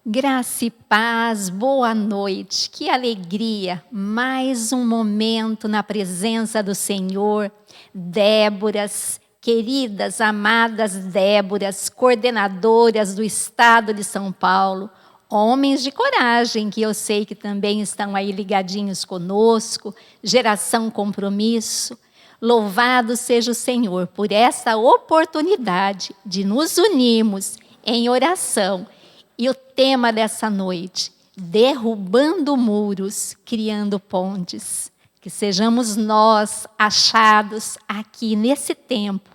Graça e paz, boa noite, que alegria, mais um momento na presença do Senhor. Déboras, queridas, amadas Déboras, coordenadoras do Estado de São Paulo, homens de coragem, que eu sei que também estão aí ligadinhos conosco, Geração Compromisso. Louvado seja o Senhor por essa oportunidade de nos unirmos em oração. E o tema dessa noite, derrubando muros, criando pontes. Que sejamos nós achados aqui nesse tempo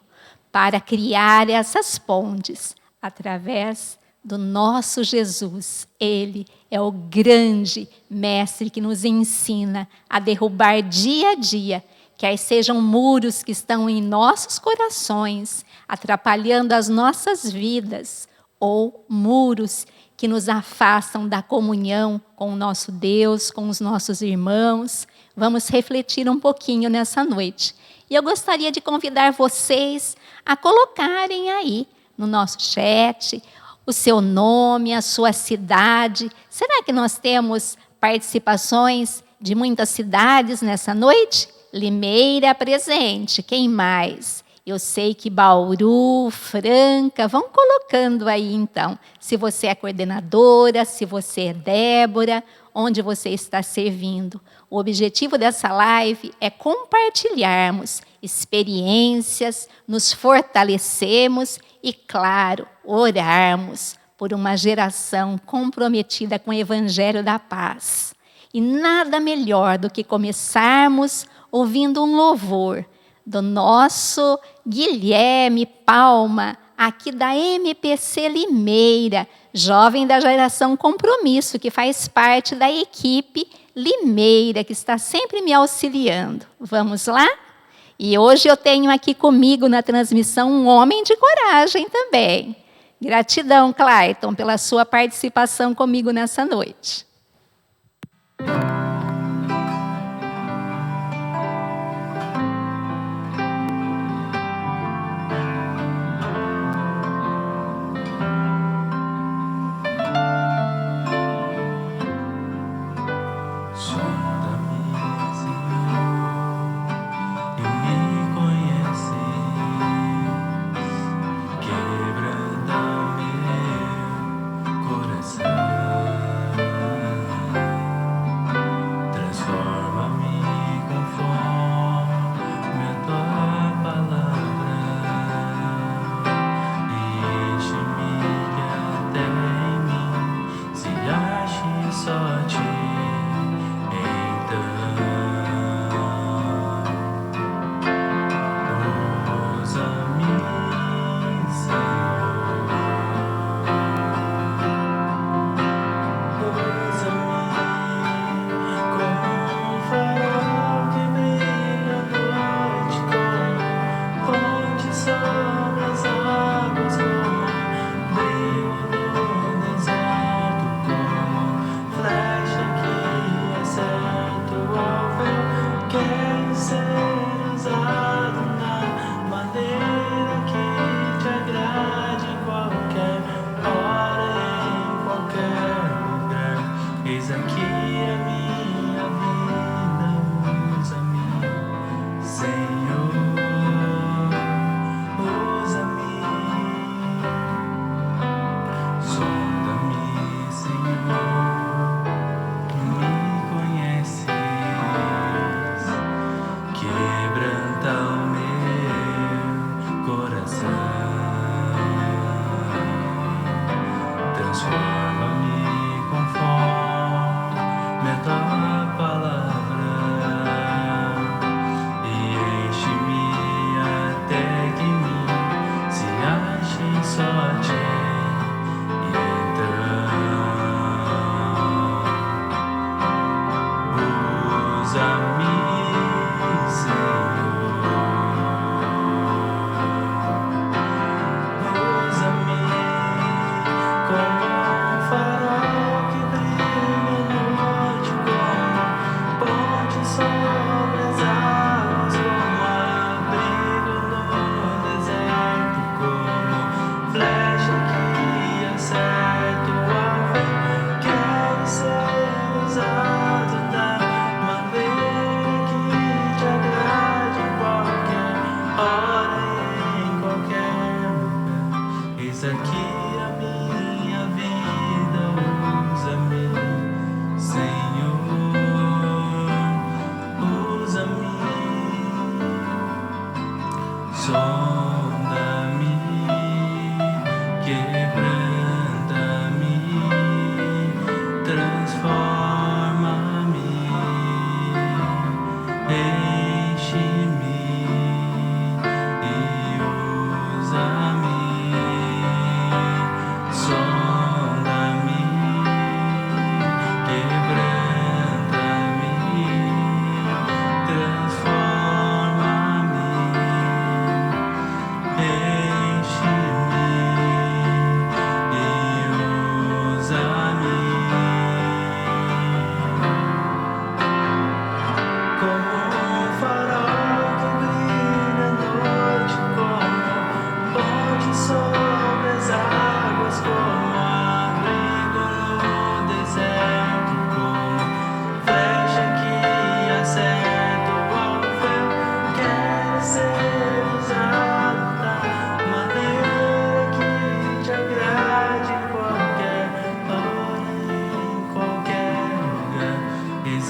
para criar essas pontes através do nosso Jesus. Ele é o grande mestre que nos ensina a derrubar dia a dia, quer sejam muros que estão em nossos corações, atrapalhando as nossas vidas, ou muros que nos afastam da comunhão com o nosso Deus, com os nossos irmãos. Vamos refletir um pouquinho nessa noite. E eu gostaria de convidar vocês a colocarem aí no nosso chat o seu nome, a sua cidade. Será que nós temos participações de muitas cidades nessa noite? Limeira presente, quem mais? Eu sei que Bauru, Franca, vão colocando aí então, se você é coordenadora, se você é Débora, onde você está servindo. O objetivo dessa live é compartilharmos experiências, nos fortalecermos e, claro, orarmos por uma geração comprometida com o Evangelho da Paz. E nada melhor do que começarmos ouvindo um louvor do nosso Guilherme Palma, aqui da MPC Limeira, jovem da Geração Compromisso, que faz parte da equipe Limeira, que está sempre me auxiliando. Vamos lá? E hoje eu tenho aqui comigo na transmissão um homem de coragem também. Gratidão, Clayton, pela sua participação comigo nessa noite. Coração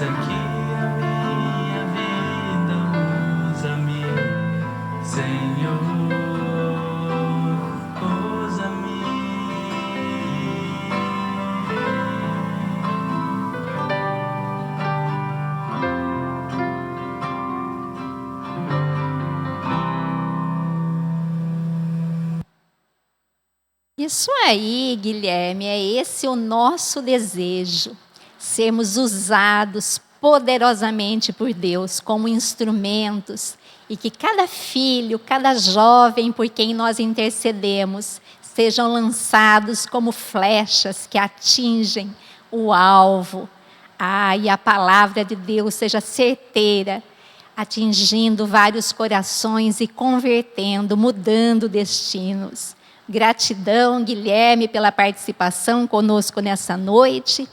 aqui a minha vida, usa-me, Senhor, usa-me. Isso aí, Guilherme, é esse o nosso desejo, sermos usados poderosamente por Deus como instrumentos e que cada filho, cada jovem por quem nós intercedemos sejam lançados como flechas que atingem o alvo. E a palavra de Deus seja certeira, atingindo vários corações e convertendo, mudando destinos. Gratidão, Guilherme, pela participação conosco nessa noite.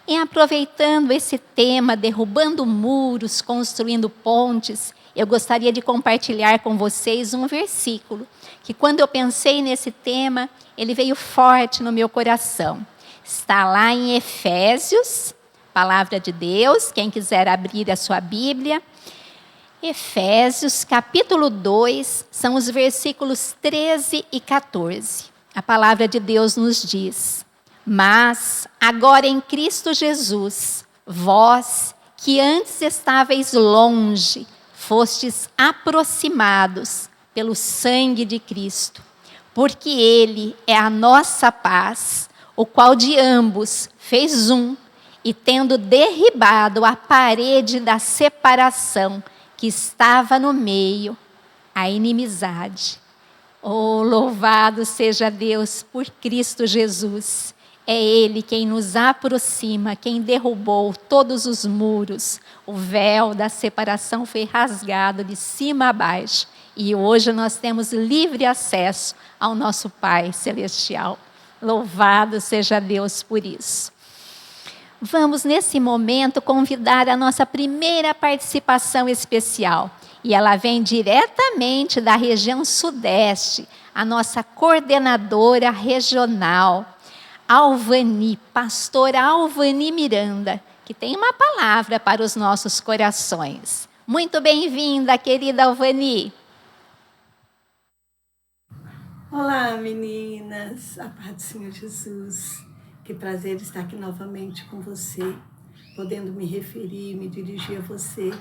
E aproveitando esse tema, derrubando muros, construindo pontes, eu gostaria de compartilhar com vocês um versículo, que quando eu pensei nesse tema, ele veio forte no meu coração. Está lá em Efésios, palavra de Deus, quem quiser abrir a sua Bíblia. Efésios, capítulo 2, são os versículos 13 e 14. A palavra de Deus nos diz: mas agora em Cristo Jesus, vós que antes estáveis longe, fostes aproximados pelo sangue de Cristo, porque Ele é a nossa paz, o qual de ambos fez um, e tendo derribado a parede da separação que estava no meio, a inimizade. Oh, louvado seja Deus por Cristo Jesus. É Ele quem nos aproxima, quem derrubou todos os muros. O véu da separação foi rasgado de cima a baixo. E hoje nós temos livre acesso ao nosso Pai Celestial. Louvado seja Deus por isso. Vamos, nesse momento, convidar a nossa primeira participação especial. E ela vem diretamente da região sudeste, a nossa coordenadora regional, Alvani, pastora Alvani Miranda, que tem uma palavra para os nossos corações. Muito bem-vinda, querida Alvani. Olá, meninas, a paz do Senhor Jesus. Que prazer estar aqui novamente com você, podendo me referir, me dirigir a você,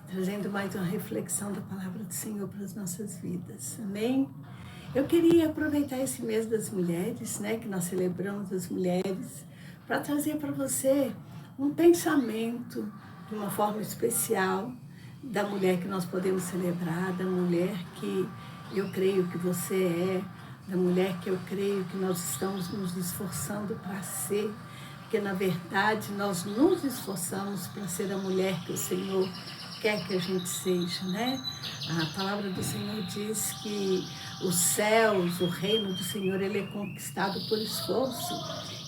trazendo mais uma reflexão da palavra do Senhor para as nossas vidas. Amém? Eu queria aproveitar esse mês das mulheres, né, que nós celebramos as mulheres, para trazer para você um pensamento de uma forma especial da mulher que nós podemos celebrar, da mulher que eu creio que você é, da mulher que eu creio que nós estamos nos esforçando para ser, porque na verdade nós nos esforçamos para ser a mulher que o Senhor quer que a gente seja, né? A palavra do Senhor diz que os céus, o reino do Senhor, ele é conquistado por esforço.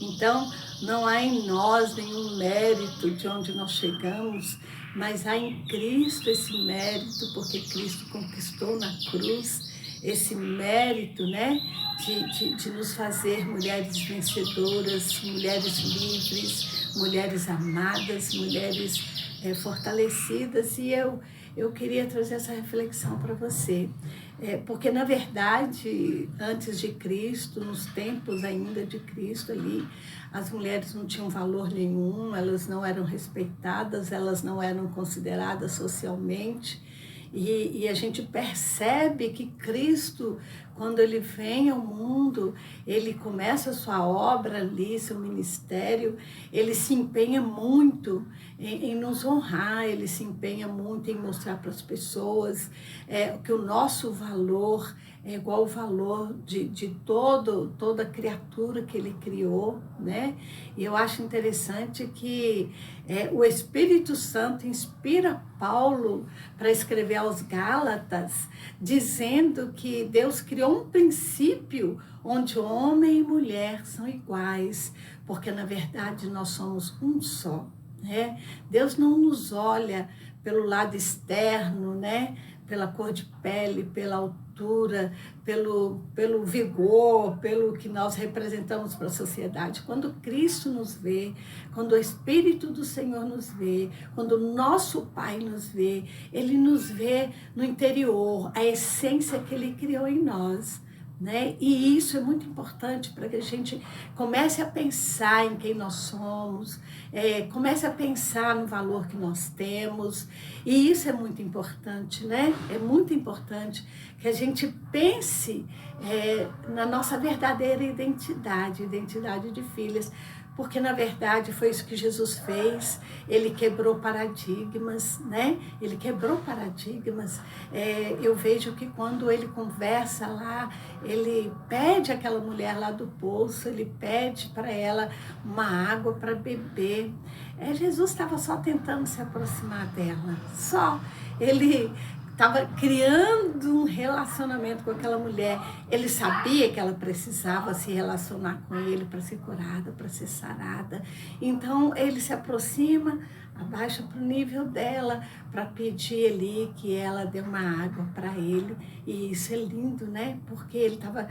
Então, não há em nós nenhum mérito de onde nós chegamos, mas há em Cristo esse mérito, porque Cristo conquistou na cruz esse mérito, né, de nos fazer mulheres vencedoras, mulheres livres, mulheres amadas, mulheres fortalecidas. E eu queria trazer essa reflexão para você, porque na verdade, antes de Cristo, nos tempos ainda de Cristo ali, as mulheres não tinham valor nenhum, elas não eram respeitadas, elas não eram consideradas socialmente. E a gente percebe que Cristo, quando ele vem ao mundo, ele começa a sua obra ali, seu ministério, ele se empenha muito em nos honrar, ele se empenha muito em mostrar para as pessoas que o nosso valor é igual ao valor de toda criatura que ele criou, né? E eu acho interessante que o Espírito Santo inspira Paulo para escrever aos Gálatas, dizendo que Deus criou um princípio onde homem e mulher são iguais, porque na verdade nós somos um só. Deus não nos olha pelo lado externo, né? pela cor de pele, pela altura, pelo vigor, pelo que nós representamos para a sociedade. Quando Cristo nos vê, quando o Espírito do Senhor nos vê, quando o nosso Pai nos vê, Ele nos vê no interior, a essência que Ele criou em nós. Né? E isso é muito importante para que a gente comece a pensar em quem nós somos, comece a pensar no valor que nós temos, e isso é muito importante, né? É muito importante que a gente pense na nossa verdadeira identidade de filhas, porque na verdade foi isso que Jesus fez. Ele quebrou paradigmas, né? Ele quebrou paradigmas. Eu vejo que quando ele conversa lá, ele pede àquela mulher lá do poço, ele pede para ela uma água para beber. Jesus estava só tentando se aproximar dela, só. Ele estava criando um relacionamento com aquela mulher. Ele sabia que ela precisava se relacionar com ele para ser curada, para ser sarada. Então ele se aproxima, abaixa para o nível dela, para pedir ali que ela dê uma água para ele. E isso é lindo, né? Porque ele estava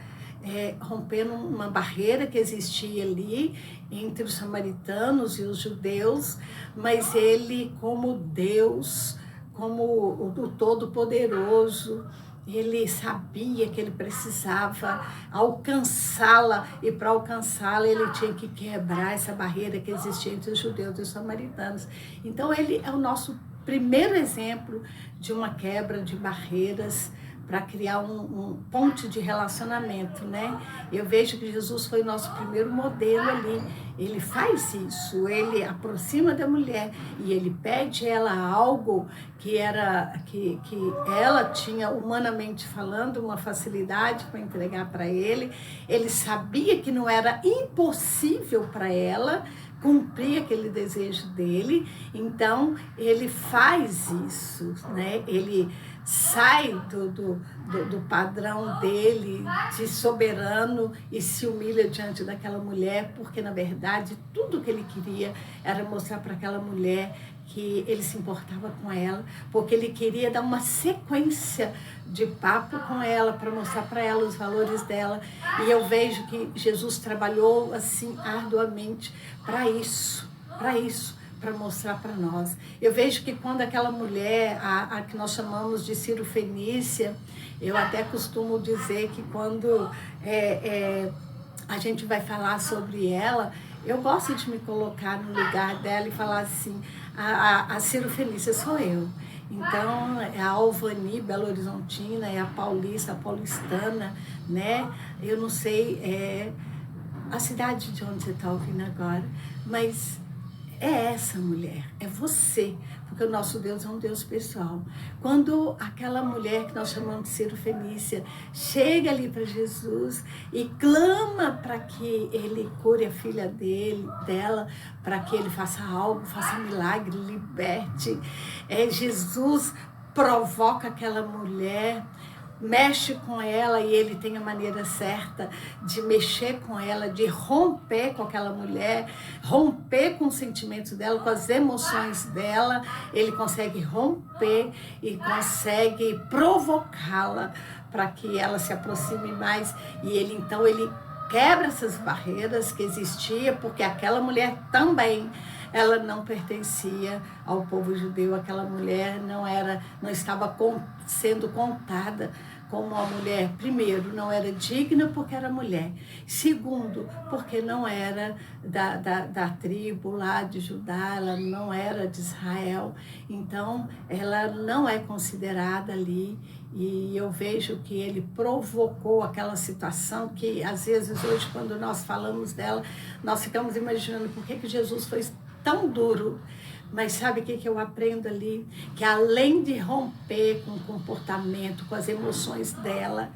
rompendo uma barreira que existia ali entre os samaritanos e os judeus, mas ele, como Deus, como o Todo-Poderoso, ele sabia que ele precisava alcançá-la, e para alcançá-la ele tinha que quebrar essa barreira que existia entre os judeus e os samaritanos. Então ele é o nosso primeiro exemplo de uma quebra de barreiras para criar um ponte de relacionamento, né? Eu vejo que Jesus foi o nosso primeiro modelo ali. Ele faz isso, ele aproxima da mulher e ele pede ela algo que ela tinha, humanamente falando, uma facilidade para entregar para ele. Ele sabia que não era impossível para ela cumprir aquele desejo dele, então ele faz isso, né? Ele sai do padrão dele de soberano e se humilha diante daquela mulher, porque na verdade tudo que ele queria era mostrar para aquela mulher que ele se importava com ela, porque ele queria dar uma sequência de papo com ela para mostrar para ela os valores dela. E eu vejo que Jesus trabalhou assim arduamente para isso, para mostrar para nós. Eu vejo que quando aquela mulher, a que nós chamamos de Cirofenícia, eu até costumo dizer que quando a gente vai falar sobre ela, eu gosto de me colocar no lugar dela e falar assim, a Cirofenícia sou eu. Então, é a Alvani, Belo Horizontina, é a Paulista, a paulistana, né? Eu não sei a cidade de onde você está ouvindo agora, mas é essa mulher, é você, porque o nosso Deus é um Deus pessoal. Quando aquela mulher que nós chamamos de Cirofenícia chega ali para Jesus e clama para que ele cure a filha dela, para que ele faça algo, faça milagre, liberte, Jesus provoca aquela mulher, mexe com ela, e ele tem a maneira certa de mexer com ela, de romper com aquela mulher, romper com os sentimentos dela, com as emoções dela. Ele consegue romper e consegue provocá-la para que ela se aproxime mais, e ele quebra essas barreiras que existiam, porque aquela mulher também, ela não pertencia ao povo judeu. Aquela mulher não estava sendo contada como uma mulher. Primeiro, não era digna porque era mulher. Segundo, porque não era da tribo lá de Judá, ela não era de Israel. Então, ela não é considerada ali. E eu vejo que ele provocou aquela situação que, às vezes, hoje, quando nós falamos dela, nós ficamos imaginando por que Jesus foi tão duro. Mas sabe o que eu aprendo ali? Que além de romper com o comportamento, com as emoções dela,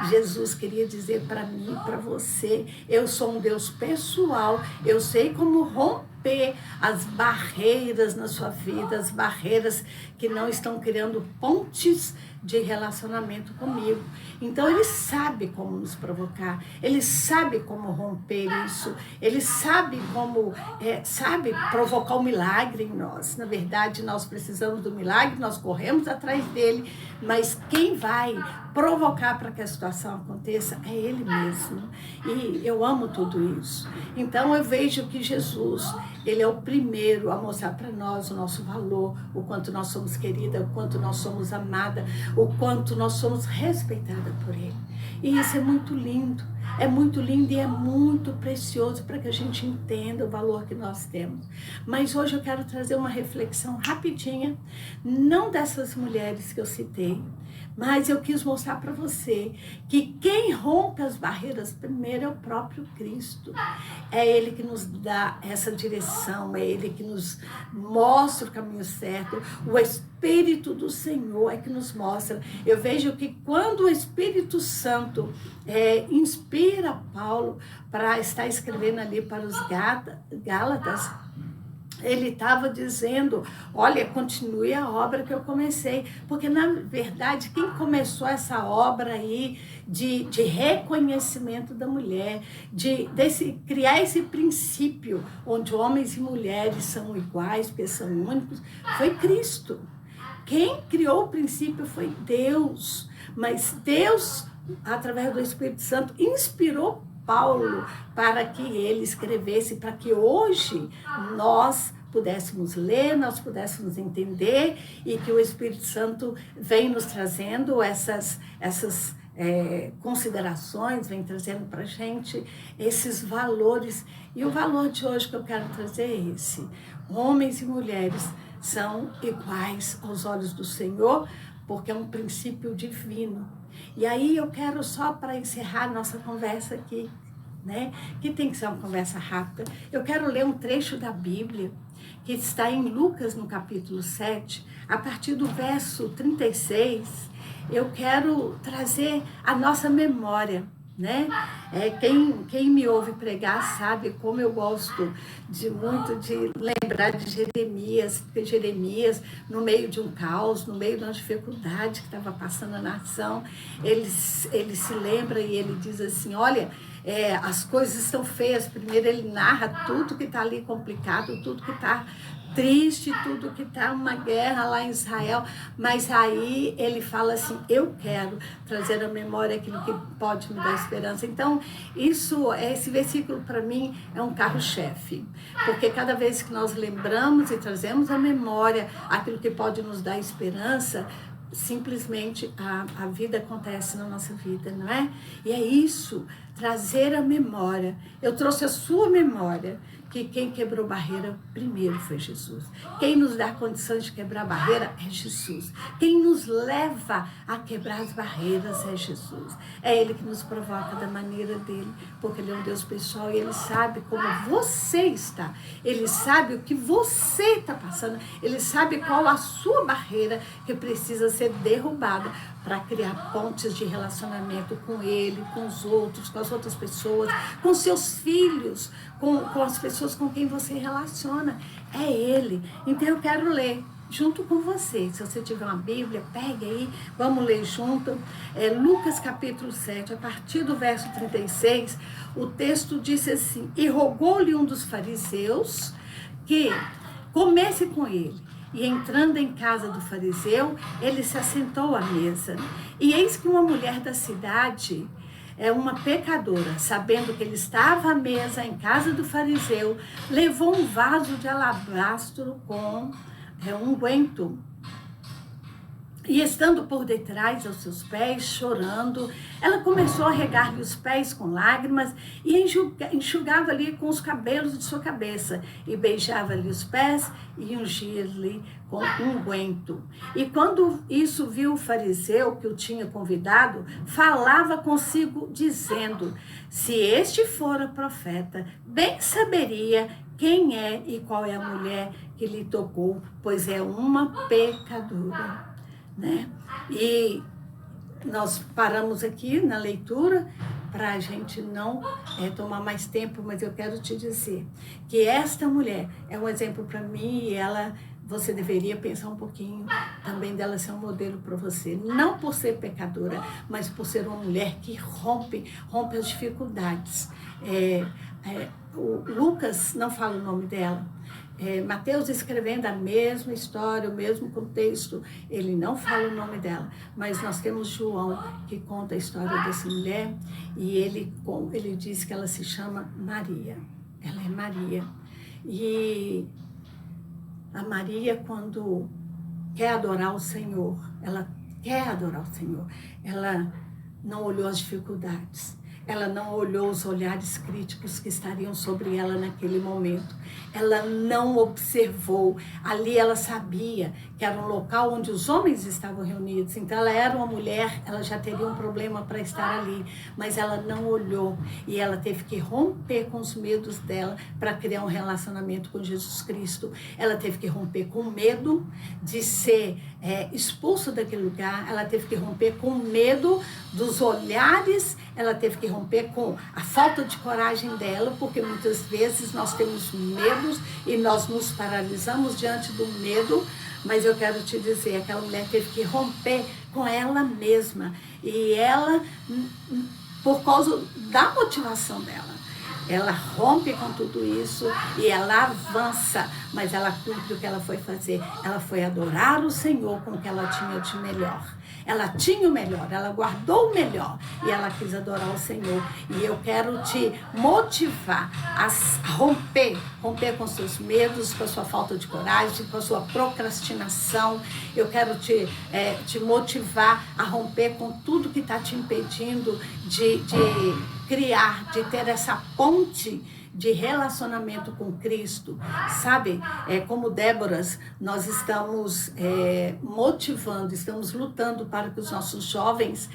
Jesus queria dizer para mim, para você, eu sou um Deus pessoal, eu sei como romper as barreiras na sua vida, as barreiras que não estão criando pontes de relacionamento comigo. Então ele sabe como nos provocar, ele sabe como romper isso, ele sabe como sabe provocar o milagre em nós. Na verdade, nós precisamos do milagre, nós corremos atrás dele, mas quem vai provocar para que a situação aconteça é ele mesmo. E eu amo tudo isso. Então eu vejo que Jesus, ele é o primeiro a mostrar para nós o nosso valor, o quanto nós somos querida, o quanto nós somos amada, o quanto nós somos respeitada por ele. E isso é muito lindo e é muito precioso para que a gente entenda o valor que nós temos. Mas hoje eu quero trazer uma reflexão rapidinha, não dessas mulheres que eu citei, mas eu quis mostrar para você que quem rompe as barreiras primeiro é o próprio Cristo. É Ele que nos dá essa direção, é Ele que nos mostra o caminho certo. O Espírito do Senhor é que nos mostra. Eu vejo que quando o Espírito Santo inspira Paulo para estar escrevendo ali para os Gálatas, ele estava dizendo, olha, continue a obra que eu comecei. Porque, na verdade, quem começou essa obra aí de reconhecimento da mulher, de criar esse princípio onde homens e mulheres são iguais, porque são únicos, foi Cristo. Quem criou o princípio foi Deus. Mas Deus, através do Espírito Santo, inspirou Paulo para que ele escrevesse, para que hoje nós pudéssemos ler, nós pudéssemos entender e que o Espírito Santo vem nos trazendo essas considerações, vem trazendo para a gente esses valores. E o valor de hoje que eu quero trazer é esse: homens e mulheres são iguais aos olhos do Senhor, porque é um princípio divino. E aí eu quero, só para encerrar nossa conversa aqui, que tem que ser uma conversa rápida, eu quero ler um trecho da Bíblia que está em Lucas, no capítulo 7, a partir do verso 36, eu quero trazer a nossa memória, Quem me ouve pregar sabe como eu gosto muito de lembrar de Jeremias, porque Jeremias, no meio de um caos, no meio de uma dificuldade que estava passando a nação, ele se lembra e ele diz assim, olha, as coisas estão feias. Primeiro ele narra tudo que está ali complicado, tudo que está triste, tudo que está uma guerra lá em Israel, mas aí ele fala assim, eu quero trazer à memória aquilo que pode me dar esperança. Então, esse versículo para mim é um carro-chefe, porque cada vez que nós lembramos e trazemos à memória aquilo que pode nos dar esperança, simplesmente a vida acontece na nossa vida, não é? E é isso, trazer a memória. Eu trouxe a sua memória, que quem quebrou barreira primeiro foi Jesus. Quem nos dá condições de quebrar barreira é Jesus. Quem nos leva a quebrar as barreiras é Jesus. É Ele que nos provoca da maneira dele, porque Ele é um Deus pessoal e Ele sabe como você está. Ele sabe o que você está passando. Ele sabe qual a sua barreira que precisa ser derrubada para criar pontes de relacionamento com Ele, com os outros, com as outras pessoas, com seus filhos, com as pessoas com quem você relaciona. É Ele. Então eu quero ler junto com você. Se você tiver uma Bíblia, pegue aí, vamos ler junto. Lucas capítulo 7, a partir do verso 36, o texto disse assim, e rogou-lhe um dos fariseus que comesse com ele. E entrando em casa do fariseu, ele se assentou à mesa. E eis que uma mulher da cidade, uma pecadora, sabendo que ele estava à mesa em casa do fariseu, levou um vaso de alabastro com unguento. E estando por detrás aos seus pés, chorando, ela começou a regar-lhe os pés com lágrimas e enxugava ali com os cabelos de sua cabeça, e beijava-lhe os pés e ungia-lhe com unguento. E quando isso viu o fariseu que o tinha convidado, falava consigo, dizendo, se este fora profeta, bem saberia quem é e qual é a mulher que lhe tocou, pois é uma pecadora. E nós paramos aqui na leitura para a gente não tomar mais tempo, mas eu quero te dizer que esta mulher é um exemplo para mim e ela você deveria pensar um pouquinho também dela ser um modelo para você. Não por ser pecadora, mas por ser uma mulher que rompe as dificuldades. O Lucas não fala o nome dela. Mateus escrevendo a mesma história, o mesmo contexto, ele não fala o nome dela, mas nós temos João que conta a história dessa mulher e ele diz que ela se chama Maria. Ela é Maria. E a Maria, quando quer adorar o Senhor, ela quer adorar o Senhor, ela não olhou as dificuldades. Ela não olhou os olhares críticos que estariam sobre ela naquele momento. Ela não observou. Ali ela sabia que era um local onde os homens estavam reunidos. Então ela era uma mulher, ela já teria um problema para estar ali. Mas ela não olhou. E ela teve que romper com os medos dela para criar um relacionamento com Jesus Cristo. Ela teve que romper com medo de ser expulso daquele lugar. Ela teve que romper com medo dos olhares. Ela teve que romper com a falta de coragem dela, porque muitas vezes nós temos medos e nós nos paralisamos diante do medo, mas eu quero te dizer, aquela mulher teve que romper com ela mesma, e ela, por causa da motivação dela, ela rompe com tudo isso e ela avança, mas ela cumpre o que ela foi fazer. Ela foi adorar o Senhor com o que ela tinha de melhor. Ela tinha o melhor, ela guardou o melhor e ela quis adorar o Senhor. E eu quero te motivar a romper com seus medos, com a sua falta de coragem, com a sua procrastinação. Eu quero te motivar a romper com tudo que está te impedindo de criar, de ter essa ponte de relacionamento com Cristo, sabe? Como Déboras, nós estamos motivando, estamos lutando para que os nossos jovens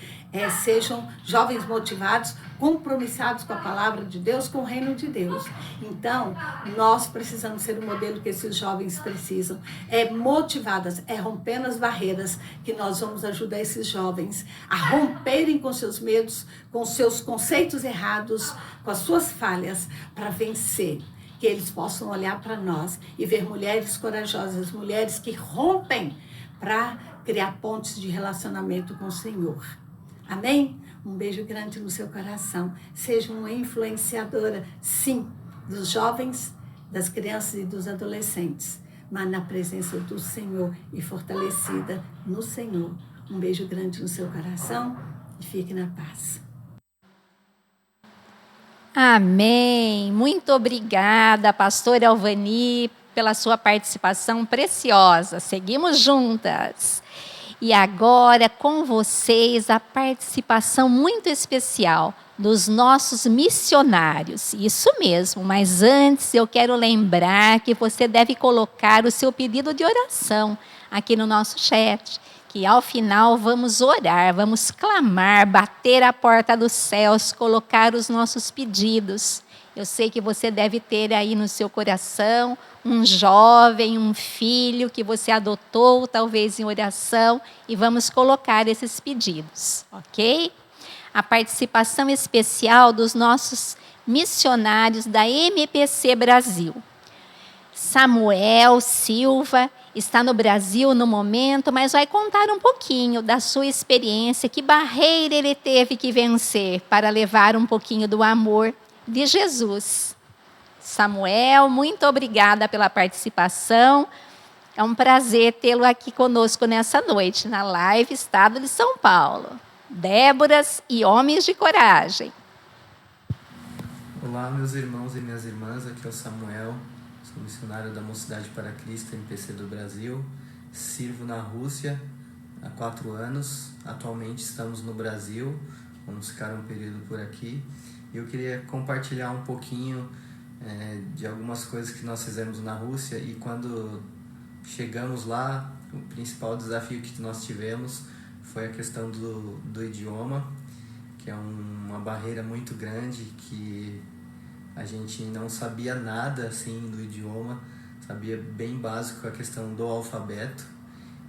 sejam jovens motivados, compromissados com a palavra de Deus, com o reino de Deus. Então, nós precisamos ser o modelo que esses jovens precisam. Motivadas, rompendo as barreiras, que nós vamos ajudar esses jovens a romperem com seus medos, com seus conceitos errados, com as suas falhas, para vencer. Que eles possam olhar para nós e ver mulheres corajosas, mulheres que rompem para criar pontes de relacionamento com o Senhor. Amém? Um beijo grande no seu coração. Seja uma influenciadora, sim, dos jovens, das crianças e dos adolescentes, mas na presença do Senhor e fortalecida no Senhor. Um beijo grande no seu coração e fique na paz. Amém. Muito obrigada, pastora Alvani, pela sua participação preciosa. Seguimos juntas. E agora, com vocês, a participação muito especial dos nossos missionários. Isso mesmo, mas antes eu quero lembrar que você deve colocar o seu pedido de oração aqui no nosso chat, que ao final vamos orar, vamos clamar, bater a porta dos céus, colocar os nossos pedidos. Eu sei que você deve ter aí no seu coração um jovem, um filho que você adotou, talvez em oração, e vamos colocar esses pedidos, ok? A participação especial dos nossos missionários da MPC Brasil. Samuel Silva está no Brasil no momento, mas vai contar um pouquinho da sua experiência, que barreira ele teve que vencer para levar um pouquinho do amor de Jesus. Samuel, muito obrigada pela participação. É um prazer tê-lo aqui conosco nessa noite, na live Estado de São Paulo. Déboras e Homens de Coragem. Olá, meus irmãos e minhas irmãs, aqui é o Samuel, sou missionário da Mocidade para Cristo, MPC do Brasil, sirvo na Rússia há 4 anos, atualmente estamos no Brasil, vamos ficar um período por aqui, e eu queria compartilhar um pouquinho de algumas coisas que nós fizemos na Rússia, e quando chegamos lá, o principal desafio que nós tivemos foi a questão do idioma, que é uma barreira muito grande, que a gente não sabia nada assim do idioma, sabia bem básico a questão do alfabeto,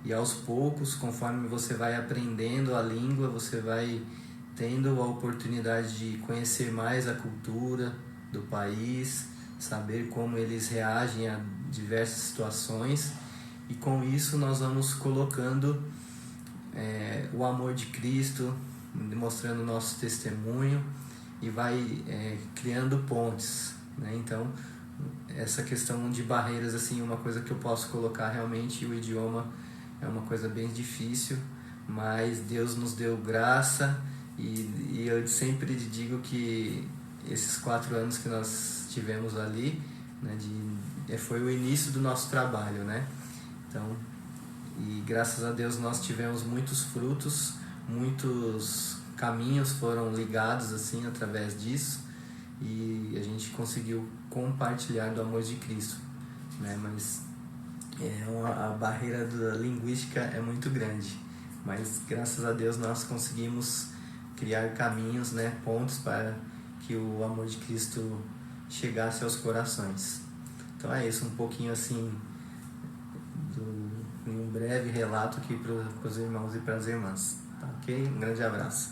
e aos poucos, conforme você vai aprendendo a língua, você vai tendo a oportunidade de conhecer mais a cultura do país, saber como eles reagem a diversas situações, e com isso nós vamos colocando o amor de Cristo, demonstrando o nosso testemunho e vai criando pontes, né? Então, essa questão de barreiras, assim, uma coisa que eu posso colocar realmente, o idioma é uma coisa bem difícil, mas Deus nos deu graça e eu sempre digo que esses 4 anos que nós tivemos ali, né, foi o início do nosso trabalho, né? Então, e graças a Deus nós tivemos muitos frutos, muitos caminhos foram ligados assim através disso e a gente conseguiu compartilhar do amor de Cristo, né? Mas a barreira da linguística é muito grande, mas graças a Deus nós conseguimos criar caminhos, né, pontos para que o amor de Cristo chegasse aos corações. Então é isso, um pouquinho assim, um breve relato aqui para os irmãos e para as irmãs. Tá, ok? Um grande abraço.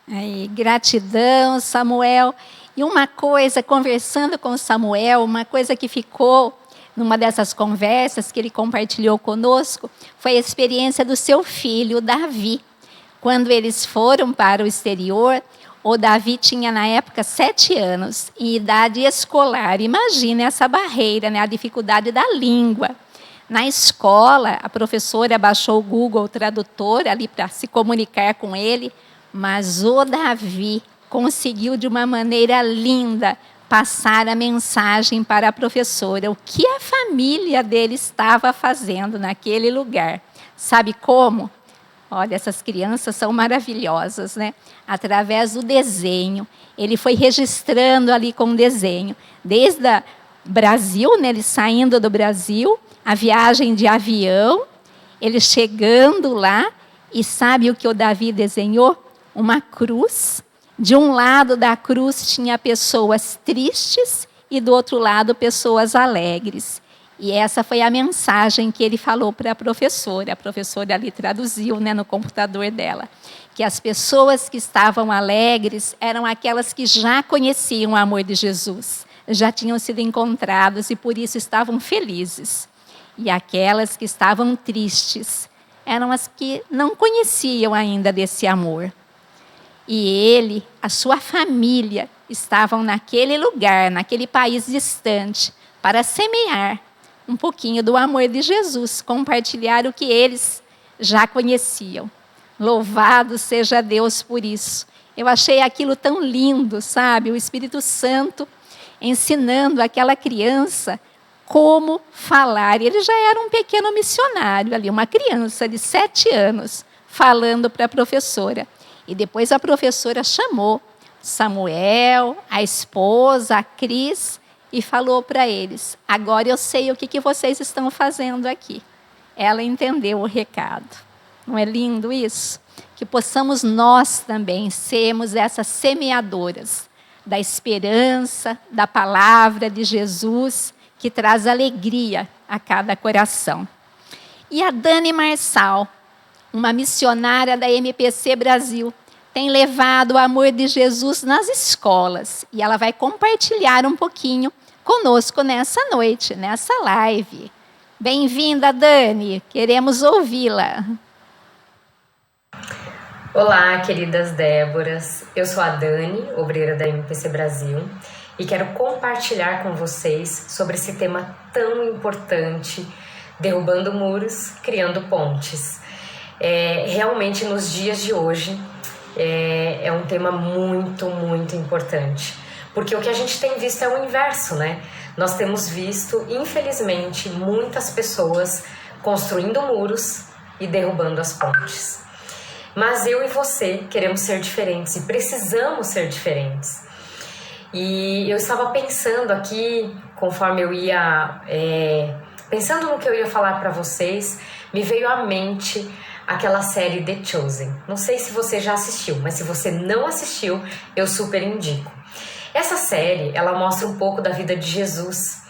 Aí, gratidão, Samuel. E uma coisa, conversando com o Samuel, uma coisa que ficou numa dessas conversas que ele compartilhou conosco, foi a experiência do seu filho, Davi. Quando eles foram para o exterior, o Davi tinha, na época, 7 anos, em idade escolar. Imagina essa barreira, né? A dificuldade da língua. Na escola, a professora baixou o Google Tradutor ali para se comunicar com ele, mas o Davi conseguiu, de uma maneira linda, passar a mensagem para a professora. O que a família dele estava fazendo naquele lugar. Sabe como? Olha, essas crianças são maravilhosas, né? Através do desenho. Ele foi registrando ali com o desenho. Desde o Brasil, né, ele saindo do Brasil, a viagem de avião, ele chegando lá, e sabe o que o Davi desenhou? Uma cruz. De um lado da cruz tinha pessoas tristes e do outro lado pessoas alegres. E essa foi a mensagem que ele falou para a professora. A professora ali traduziu, né, no computador dela. Que as pessoas que estavam alegres eram aquelas que já conheciam o amor de Jesus. Já tinham sido encontrados e por isso estavam felizes. E aquelas que estavam tristes eram as que não conheciam ainda desse amor. E ele, a sua família, estavam naquele lugar, naquele país distante, para semear um pouquinho do amor de Jesus, compartilhar o que eles já conheciam. Louvado seja Deus por isso. Eu achei aquilo tão lindo, sabe? O Espírito Santo ensinando aquela criança como falar. Ele já era um pequeno missionário ali, uma criança de 7 anos, falando para a professora. E depois a professora chamou Samuel, a esposa, a Cris, e falou para eles: agora eu sei o que vocês estão fazendo aqui. Ela entendeu o recado. Não é lindo isso? Que possamos nós também sermos essas semeadoras da esperança, da palavra de Jesus, que traz alegria a cada coração. E a Dani Marçal, uma missionária da MPC Brasil, tem levado o amor de Jesus nas escolas. E ela vai compartilhar um pouquinho conosco nessa noite, nessa live. Bem-vinda, Dani. Queremos ouvi-la. Olá, queridas Déboras. Eu sou a Dani, obreira da MPC Brasil, e quero compartilhar com vocês sobre esse tema tão importante, derrubando muros, criando pontes. Realmente, nos dias de hoje, é um tema muito, muito importante. Porque o que a gente tem visto é o inverso, né? Nós temos visto, infelizmente, muitas pessoas construindo muros e derrubando as pontes. Mas eu e você queremos ser diferentes e precisamos ser diferentes. E eu estava pensando aqui, conforme eu ia pensando no que eu ia falar para vocês, me veio à mente aquela série The Chosen. Não sei se você já assistiu, mas se você não assistiu, eu super indico. Essa série, ela mostra um pouco da vida de Jesus.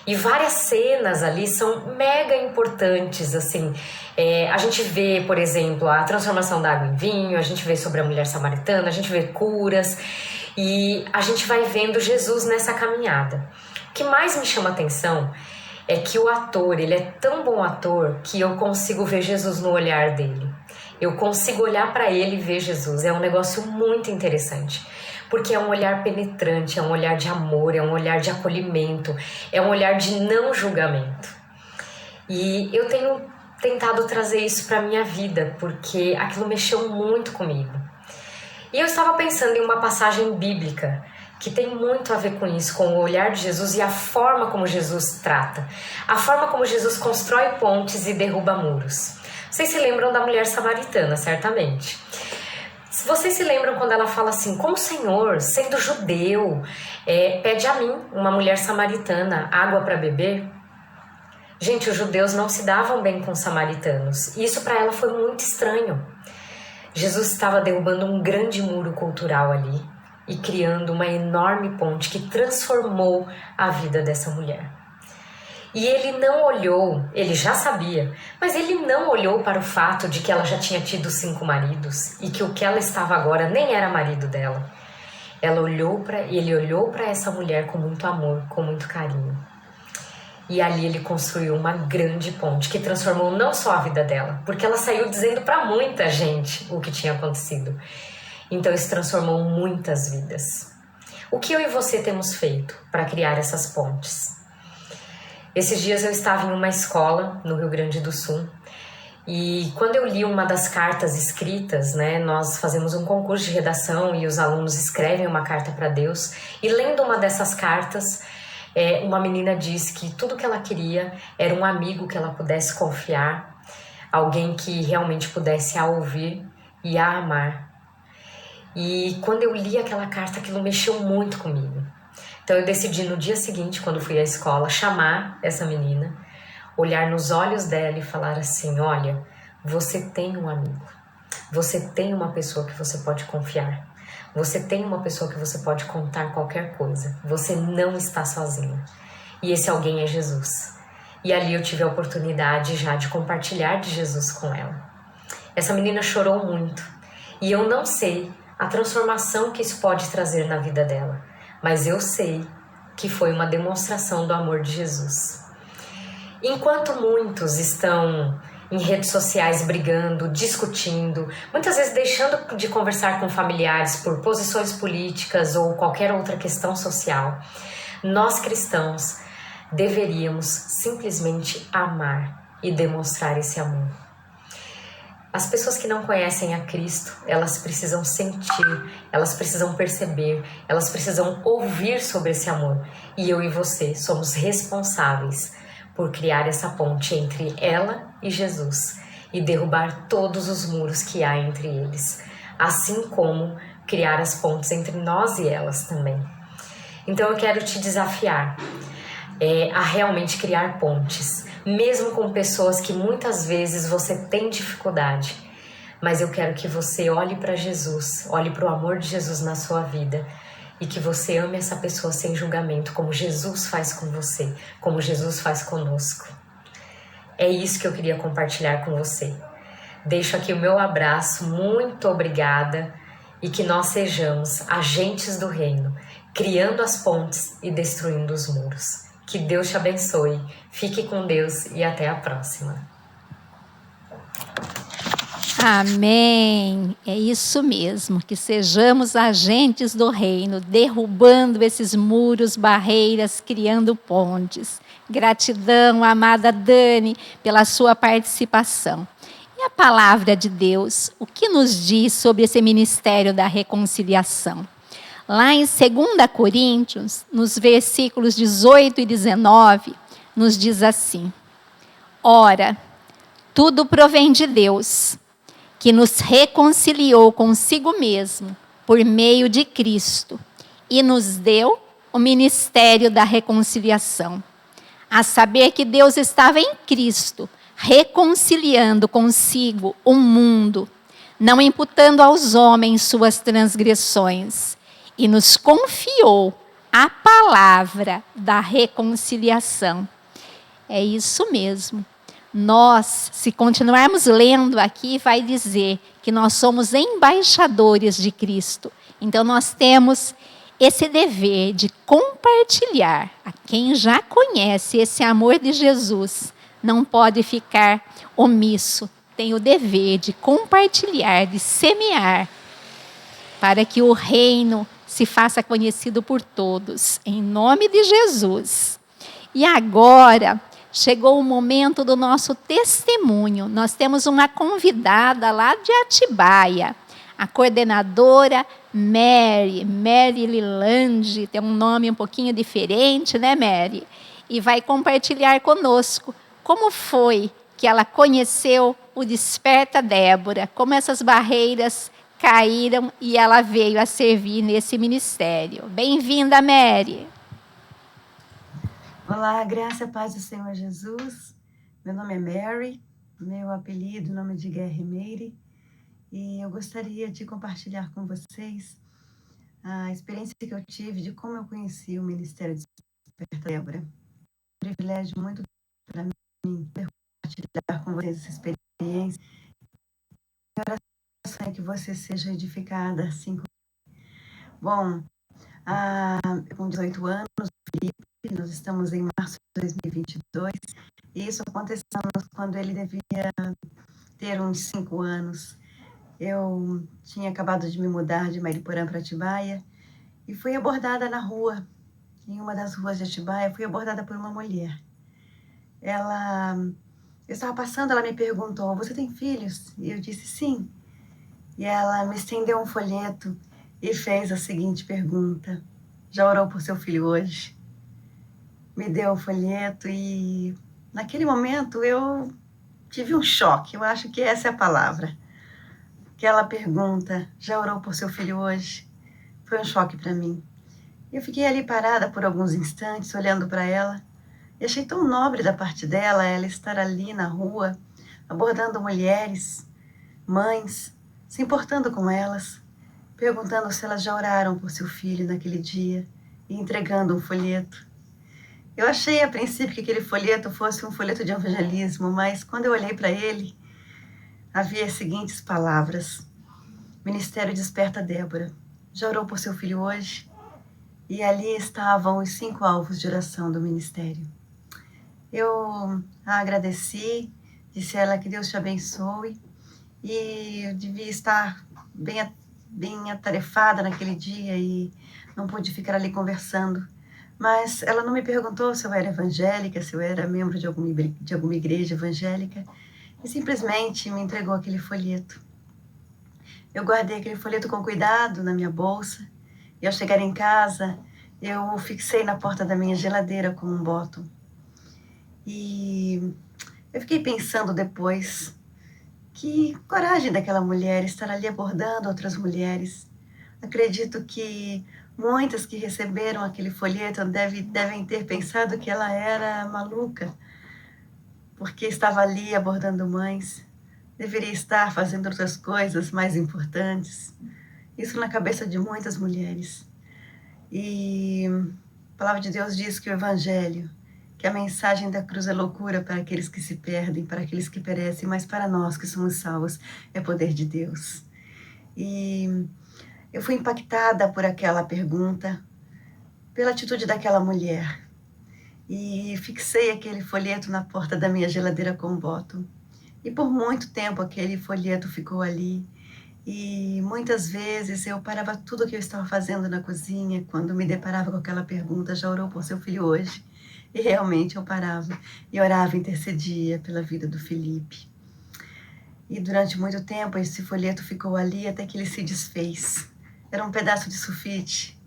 E várias cenas ali são mega importantes, assim. A gente vê, por exemplo, a transformação da água em vinho, a gente vê sobre a mulher samaritana, a gente vê curas, e a gente vai vendo Jesus nessa caminhada. O que mais me chama atenção é que o ator, ele é tão bom ator que eu consigo ver Jesus no olhar dele. Eu consigo olhar para ele e ver Jesus. É um negócio muito interessante, porque é um olhar penetrante, é um olhar de amor, é um olhar de acolhimento, é um olhar de não julgamento. E eu tenho tentado trazer isso para minha vida, porque aquilo mexeu muito comigo. E eu estava pensando em uma passagem bíblica que tem muito a ver com isso, com o olhar de Jesus e a forma como Jesus trata, a forma como Jesus constrói pontes e derruba muros. Vocês se lembram da mulher samaritana, certamente. Vocês se lembram quando ela fala assim, como o Senhor, sendo judeu, pede a mim, uma mulher samaritana, água para beber? Gente, os judeus não se davam bem com os samaritanos. E isso para ela foi muito estranho. Jesus estava derrubando um grande muro cultural ali e criando uma enorme ponte que transformou a vida dessa mulher. E ele não olhou, ele já sabia, mas ele não olhou para o fato de que ela já tinha tido 5 maridos e que o que ela estava agora nem era marido dela. Ele olhou para essa mulher com muito amor, com muito carinho. E ali ele construiu uma grande ponte que transformou não só a vida dela, porque ela saiu dizendo para muita gente o que tinha acontecido. Então isso transformou muitas vidas. O que eu e você temos feito para criar essas pontes? Esses dias eu estava em uma escola no Rio Grande do Sul e quando eu li uma das cartas escritas, nós fazemos um concurso de redação e os alunos escrevem uma carta para Deus, e lendo uma dessas cartas, uma menina disse que tudo que ela queria era um amigo que ela pudesse confiar, alguém que realmente pudesse a ouvir e a amar. E quando eu li aquela carta, aquilo mexeu muito comigo. Então eu decidi no dia seguinte, quando fui à escola, chamar essa menina, olhar nos olhos dela e falar assim, olha, você tem um amigo, você tem uma pessoa que você pode confiar, você tem uma pessoa que você pode contar qualquer coisa, você não está sozinha. E esse alguém é Jesus. E ali eu tive a oportunidade já de compartilhar de Jesus com ela. Essa menina chorou muito e eu não sei a transformação que isso pode trazer na vida dela, mas eu sei que foi uma demonstração do amor de Jesus. Enquanto muitos estão em redes sociais brigando, discutindo, muitas vezes deixando de conversar com familiares por posições políticas ou qualquer outra questão social, nós cristãos deveríamos simplesmente amar e demonstrar esse amor. As pessoas que não conhecem a Cristo, elas precisam sentir, elas precisam perceber, elas precisam ouvir sobre esse amor. E eu e você somos responsáveis por criar essa ponte entre ela e Jesus e derrubar todos os muros que há entre eles, assim como criar as pontes entre nós e elas também. Então eu quero te desafiar a realmente criar pontes, mesmo com pessoas que muitas vezes você tem dificuldade, mas eu quero que você olhe para Jesus, olhe para o amor de Jesus na sua vida e que você ame essa pessoa sem julgamento, como Jesus faz com você, como Jesus faz conosco. É isso que eu queria compartilhar com você. Deixo aqui o meu abraço, muito obrigada, e que nós sejamos agentes do reino, criando as pontes e destruindo os muros. Que Deus te abençoe, fique com Deus e até a próxima. Amém. É isso mesmo, que sejamos agentes do reino, derrubando esses muros, barreiras, criando pontes. Gratidão, amada Dani, pela sua participação. E a palavra de Deus, o que nos diz sobre esse ministério da reconciliação? Lá em 2 Coríntios, nos versículos 18 e 19, nos diz assim: ora, tudo provém de Deus, que nos reconciliou consigo mesmo, por meio de Cristo, e nos deu o ministério da reconciliação. A saber que Deus estava em Cristo, reconciliando consigo o mundo, não imputando aos homens suas transgressões, e nos confiou a palavra da reconciliação. É isso mesmo. Nós, se continuarmos lendo aqui, vai dizer que nós somos embaixadores de Cristo. Então nós temos esse dever de compartilhar a quem já conhece esse amor de Jesus não pode ficar omisso. Tem o dever de compartilhar, de semear, para que o reino se faça conhecido por todos, em nome de Jesus. E agora, chegou o momento do nosso testemunho. Nós temos uma convidada lá de Atibaia, a coordenadora Mary Lilande, tem um nome um pouquinho diferente, né, Mary? E vai compartilhar conosco como foi que ela conheceu o Desperta Débora, como essas barreiras caíram e ela veio a servir nesse ministério. Bem-vinda, Mary. Olá, graça e paz do Senhor Jesus. Meu nome é Mary, meu apelido, nome de guerra é Meire, e eu gostaria de compartilhar com vocês a experiência que eu tive de como eu conheci o Ministério de Desperta Débora. É um privilégio muito para mim compartilhar com vocês essa experiência. A oração é que você seja edificada assim como... Bom, com 18 anos, nós estamos em março de 2022, e isso aconteceu quando ele devia ter uns 5 anos. Eu tinha acabado de me mudar de Mariporã para Atibaia e fui abordada na rua, em uma das ruas de Atibaia, fui abordada por uma mulher. Eu estava passando, ela me perguntou, você tem filhos? E eu disse sim. E ela me estendeu um folheto e fez a seguinte pergunta, já orou por seu filho hoje? Me deu o folheto e naquele momento eu tive um choque, eu acho que essa é a palavra. Aquela pergunta, já orou por seu filho hoje? Foi um choque para mim. Eu fiquei ali parada por alguns instantes, olhando para ela, e achei tão nobre da parte dela, ela estar ali na rua, abordando mulheres, mães, se importando com elas, perguntando se elas já oraram por seu filho naquele dia e entregando um folheto. Eu achei a princípio que aquele folheto fosse um folheto de evangelismo, mas quando eu olhei para ele, havia as seguintes palavras: Ministério Desperta Débora, já orou por seu filho hoje? E ali estavam os 5 alvos de oração do ministério. Eu a agradeci, disse a ela que Deus te abençoe, e eu devia estar bem atarefada naquele dia e não pude ficar ali conversando. Mas ela não me perguntou se eu era evangélica, se eu era membro de alguma igreja evangélica, e simplesmente me entregou aquele folheto. Eu guardei aquele folheto com cuidado na minha bolsa, e ao chegar em casa, eu o fixei na porta da minha geladeira com um bottom. E eu fiquei pensando depois, que coragem daquela mulher estar ali abordando outras mulheres. Acredito que muitas que receberam aquele folheto devem ter pensado que ela era maluca, porque estava ali abordando mães, deveria estar fazendo outras coisas mais importantes. Isso na cabeça de muitas mulheres. E a palavra de Deus diz que o Evangelho, que a mensagem da cruz é loucura para aqueles que se perdem, para aqueles que perecem, mas para nós que somos salvos é poder de Deus. E eu fui impactada por aquela pergunta, pela atitude daquela mulher. E fixei aquele folheto na porta da minha geladeira com bottom. E por muito tempo aquele folheto ficou ali. E muitas vezes eu parava tudo o que eu estava fazendo na cozinha, quando me deparava com aquela pergunta, já orou por seu filho hoje? E realmente eu parava e orava e intercedia pela vida do Felipe. E durante muito tempo esse folheto ficou ali até que ele se desfez. Era um pedaço de sulfite.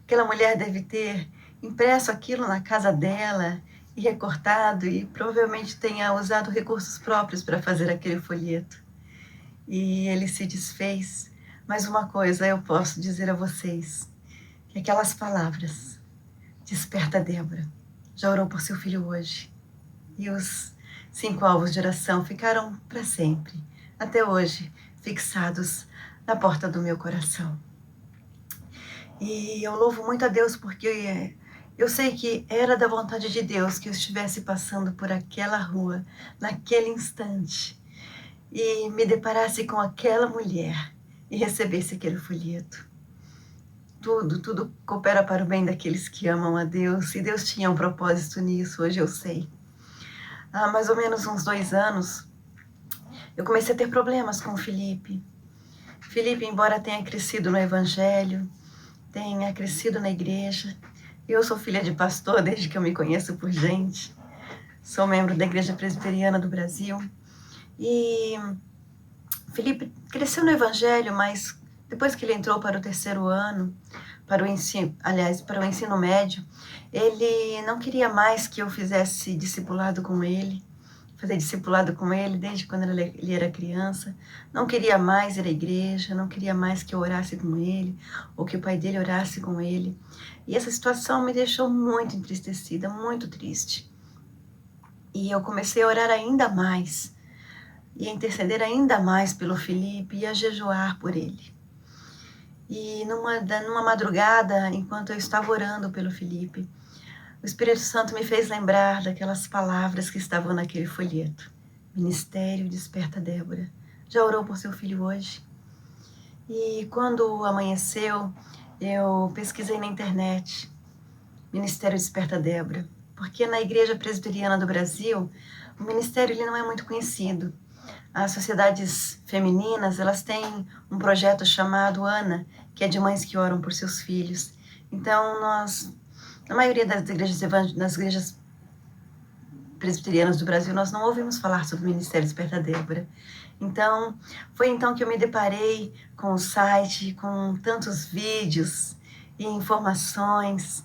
Aquela mulher deve ter impresso aquilo na casa dela e recortado, e provavelmente tenha usado recursos próprios para fazer aquele folheto. E ele se desfez. Mas uma coisa eu posso dizer a vocês, que aquelas palavras, Desperta Débora, já orou por seu filho hoje. E os 5 alvos de oração ficaram para sempre, até hoje, fixados na porta do meu coração. E eu louvo muito a Deus porque eu sei que era da vontade de Deus que eu estivesse passando por aquela rua, naquele instante, e me deparasse com aquela mulher e recebesse aquele folheto. tudo coopera para o bem daqueles que amam a Deus, e Deus tinha um propósito nisso, hoje eu sei. Há mais ou menos uns 2 anos, eu comecei a ter problemas com o Felipe. Felipe, embora tenha crescido no Evangelho, tenha crescido na igreja, eu sou filha de pastor desde que eu me conheço por gente, sou membro da Igreja Presbiteriana do Brasil, e Felipe cresceu no Evangelho, mas depois que ele entrou para o 3º ano, para o ensino médio, ele não queria mais que eu fizesse discipulado com ele, fazer discipulado com ele desde quando ele era criança, não queria mais ir à igreja, não queria mais que eu orasse com ele, ou que o pai dele orasse com ele. E essa situação me deixou muito entristecida, muito triste. E eu comecei a orar ainda mais, e a interceder ainda mais pelo Felipe, e a jejuar por ele. E numa madrugada, enquanto eu estava orando pelo Felipe, o Espírito Santo me fez lembrar daquelas palavras que estavam naquele folheto. Ministério Desperta Débora. Já orou por seu filho hoje? E quando amanheceu, eu pesquisei na internet, Ministério Desperta Débora, porque na Igreja Presbiteriana do Brasil, o ministério ele não é muito conhecido. As sociedades femininas, elas têm um projeto chamado ANA, que é de mães que oram por seus filhos. Então, na maioria das igrejas presbiterianas do Brasil, nós não ouvimos falar sobre o Ministério Desperta Débora. Então, foi então que eu me deparei com o site, com tantos vídeos e informações,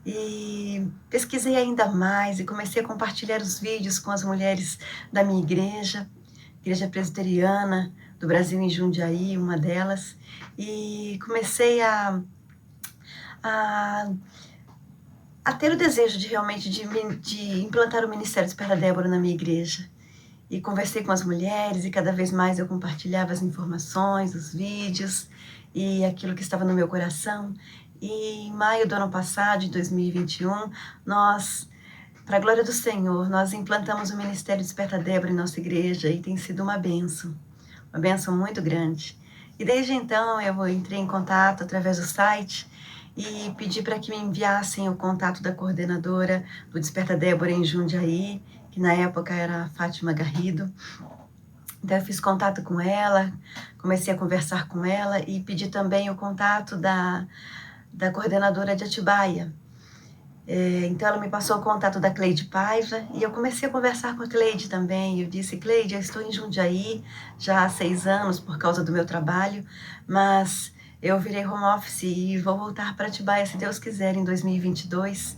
e pesquisei ainda mais e comecei a compartilhar os vídeos com as mulheres da minha igreja presbiteriana do Brasil em Jundiaí, uma delas, e comecei a ter o desejo de realmente de implantar o Ministério Desperta Débora na minha igreja. E conversei com as mulheres e cada vez mais eu compartilhava as informações, os vídeos e aquilo que estava no meu coração. E em maio do ano passado, de 2021, para a glória do Senhor, nós implantamos o Ministério Desperta Débora em nossa igreja e tem sido uma bênção muito grande. E desde então eu entrei em contato através do site e pedi para que me enviassem o contato da coordenadora do Desperta Débora em Jundiaí, que na época era a Fátima Garrido. Então eu fiz contato com ela, comecei a conversar com ela e pedi também o contato da coordenadora de Atibaia. Então ela me passou o contato da Cleide Paiva e eu comecei a conversar com a Cleide também. Eu disse: Cleide, eu estou em Jundiaí já há 6 anos por causa do meu trabalho, mas eu virei home office e vou voltar para Atibaia, se Deus quiser, em 2022.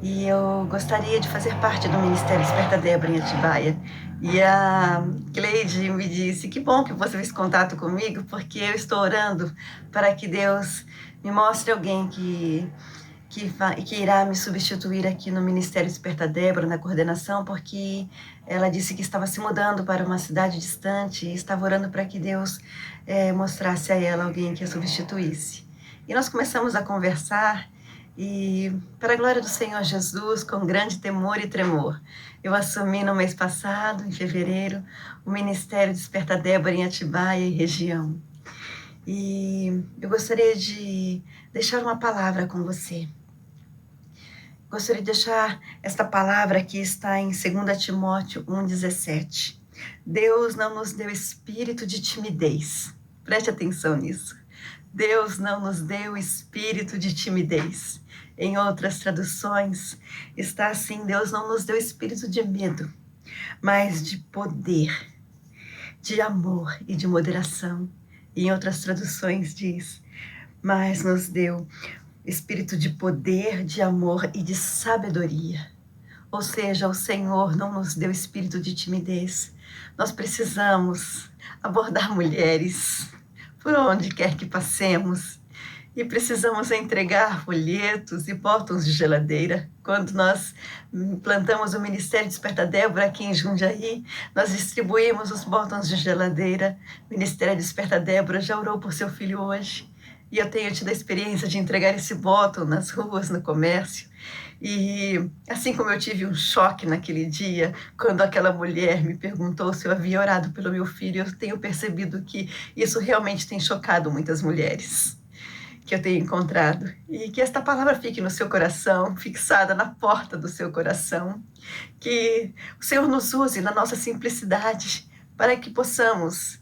E eu gostaria de fazer parte do Ministério Desperta Débora em Atibaia. E a Cleide me disse: que bom que você fez contato comigo, porque eu estou orando para que Deus me mostre alguém que irá me substituir aqui no Ministério Desperta Débora, na coordenação, porque ela disse que estava se mudando para uma cidade distante e estava orando para que Deus mostrasse a ela alguém que a substituísse. E nós começamos a conversar e, para a glória do Senhor Jesus, com grande temor e tremor, eu assumi no mês passado, em fevereiro, o Ministério Desperta Débora em Atibaia e região. E eu gostaria de deixar uma palavra com você. Gostaria de deixar esta palavra que está em 2 Timóteo 1,17. Deus não nos deu espírito de timidez. Preste atenção nisso. Deus não nos deu espírito de timidez. Em outras traduções, está assim: Deus não nos deu espírito de medo, mas de poder, de amor e de moderação. E em outras traduções diz: mas nos deu espírito de poder, de amor e de sabedoria. Ou seja, o Senhor não nos deu espírito de timidez. Nós precisamos abordar mulheres por onde quer que passemos. E precisamos entregar folhetos e botões de geladeira. Quando nós plantamos o Ministério Desperta Débora aqui em Jundiaí, nós distribuímos os botões de geladeira. O Ministério Desperta Débora já orou por seu filho hoje. E eu tenho tido a experiência de entregar esse botão nas ruas, no comércio. E assim como eu tive um choque naquele dia, quando aquela mulher me perguntou se eu havia orado pelo meu filho, eu tenho percebido que isso realmente tem chocado muitas mulheres. que eu tenho encontrado. E que esta palavra fique no seu coração, fixada na porta do seu coração. Que o Senhor nos use na nossa simplicidade para que possamos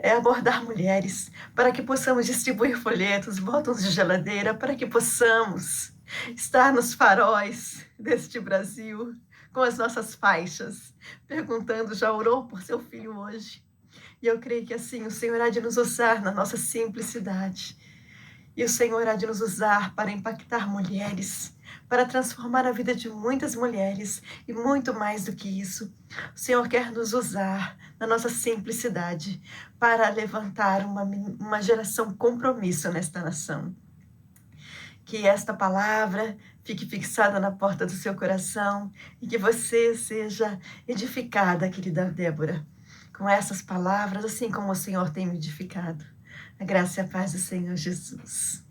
abordar mulheres, para que possamos distribuir folhetos, botões de geladeira, para que possamos estar nos faróis deste Brasil, com as nossas faixas, perguntando: já orou por seu filho hoje? E eu creio que assim o Senhor há de nos usar na nossa simplicidade. E o Senhor há de nos usar para impactar mulheres, para transformar a vida de muitas mulheres, e muito mais do que isso. O Senhor quer nos usar na nossa simplicidade para levantar uma geração compromisso nesta nação. Que esta palavra fique fixada na porta do seu coração e que você seja edificada, querida Débora, com essas palavras, assim como o Senhor tem me edificado. A graça e a paz do Senhor Jesus.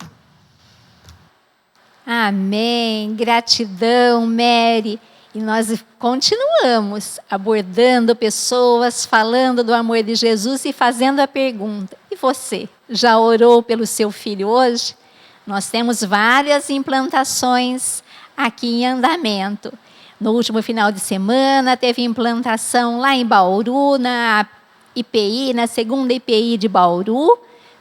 Amém. Gratidão, Mary. E nós continuamos abordando pessoas, falando do amor de Jesus e fazendo a pergunta: e você, já orou pelo seu filho hoje? Nós temos várias implantações aqui em andamento. No último final de semana, teve implantação lá em Bauru, na IPI, na segunda IPI de Bauru,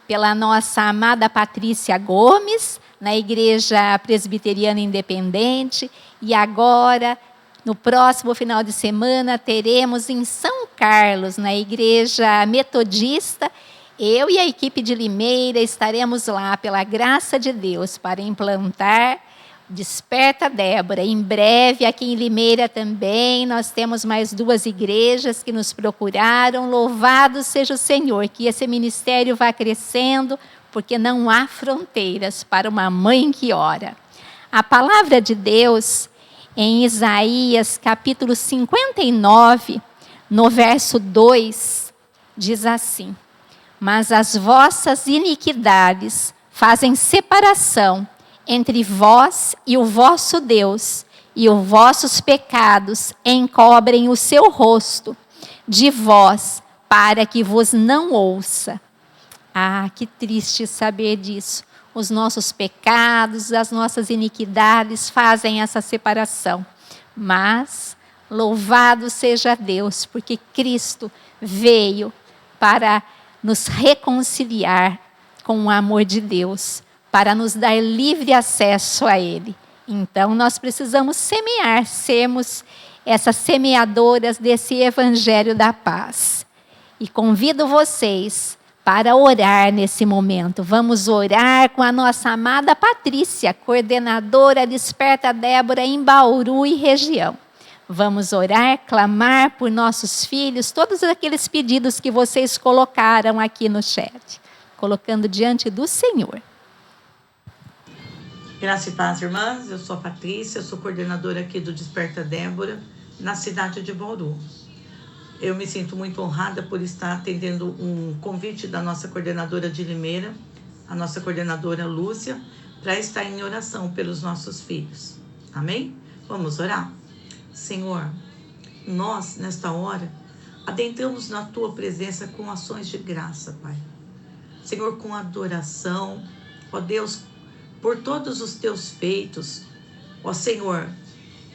pela nossa amada Patrícia Gomes, na Igreja Presbiteriana Independente. E agora, no próximo final de semana, teremos em São Carlos, na Igreja Metodista. Eu e a equipe de Limeira estaremos lá, pela graça de Deus, para implantar Desperta Débora. Em breve, aqui em Limeira também, nós temos mais 2 igrejas que nos procuraram. Louvado seja o Senhor, que esse ministério vá crescendo, porque não há fronteiras para uma mãe que ora. A palavra de Deus, em Isaías, capítulo 59, no verso 2, diz assim: mas as vossas iniquidades fazem separação entre vós e o vosso Deus, e os vossos pecados encobrem o seu rosto de vós, para que vos não ouça. Ah, que triste saber disso. Os nossos pecados, as nossas iniquidades fazem essa separação. Mas, louvado seja Deus, porque Cristo veio para nos reconciliar com o amor de Deus, para nos dar livre acesso a Ele. Então, nós precisamos semear, sermos essas semeadoras desse Evangelho da Paz. E convido vocês para orar nesse momento. Vamos orar com a nossa amada Patrícia, coordenadora Desperta Débora em Bauru e região. Vamos orar, clamar por nossos filhos, todos aqueles pedidos que vocês colocaram aqui no chat, colocando diante do Senhor. Graça e paz, irmãs. Eu sou a Patrícia, sou coordenadora aqui do Desperta Débora, na cidade de Bauru. Eu me sinto muito honrada por estar atendendo um convite da nossa coordenadora de Limeira, a nossa coordenadora Lúcia, para estar em oração pelos nossos filhos. Amém? Vamos orar? Senhor, nós, nesta hora, adentramos na Tua presença com ações de graça, Pai. Senhor, com adoração, ó Deus, por todos os Teus feitos. Ó Senhor,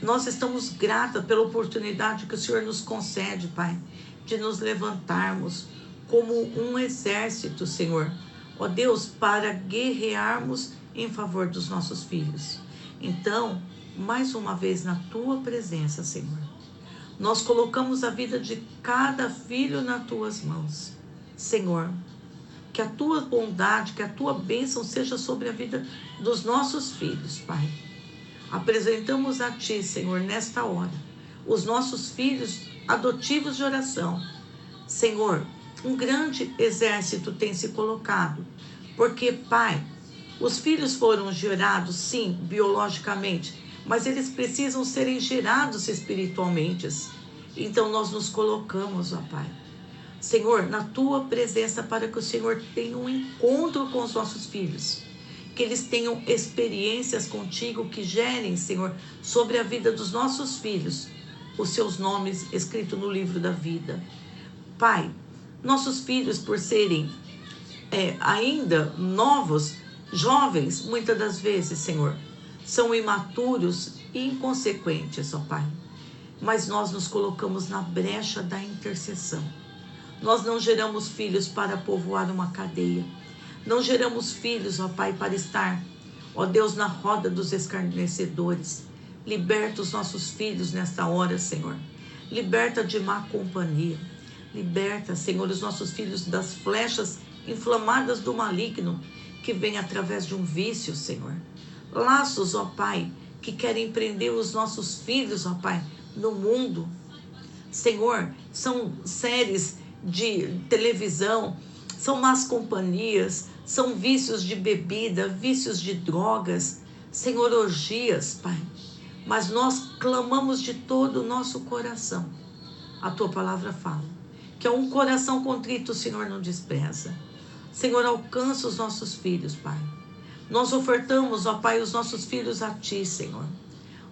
nós estamos gratas pela oportunidade que o Senhor nos concede, Pai, de nos levantarmos como um exército, Senhor. Ó Deus, para guerrearmos em favor dos nossos filhos. Então, mais uma vez na Tua presença, Senhor, nós colocamos a vida de cada filho nas Tuas mãos. Senhor, que a Tua bondade, que a Tua bênção seja sobre a vida dos nossos filhos, Pai. Apresentamos a Ti, Senhor, nesta hora, os nossos filhos adotivos de oração. Senhor, um grande exército tem se colocado, porque, Pai, os filhos foram gerados, sim, biologicamente, mas eles precisam serem gerados espiritualmente. Então nós nos colocamos, ó Pai, Senhor, na Tua presença, para que o Senhor tenha um encontro com os nossos filhos, que eles tenham experiências contigo que gerem, Senhor, sobre a vida dos nossos filhos, os seus nomes escritos no livro da vida. Pai, nossos filhos, por serem ainda novos, Jovens, muitas das vezes, Senhor, são imaturos e inconsequentes, ó Pai. Mas nós nos colocamos na brecha da intercessão. Nós não geramos filhos para povoar uma cadeia. Não geramos filhos, ó Pai, para estar, ó Deus, na roda dos escarnecedores. Liberta os nossos filhos nesta hora, Senhor. Liberta de má companhia. Liberta, Senhor, os nossos filhos das flechas inflamadas do maligno que vem através de um vício, Senhor. Laços, ó Pai, que querem prender os nossos filhos, ó Pai, no mundo. Senhor, são séries de televisão, são más companhias, são vícios de bebida, vícios de drogas, Senhor, orgias, Pai. Mas nós clamamos de todo o nosso coração. A Tua palavra fala que é um coração contrito o Senhor não despreza. Senhor, alcança os nossos filhos, Pai. Nós ofertamos, ó Pai, os nossos filhos a Ti, Senhor.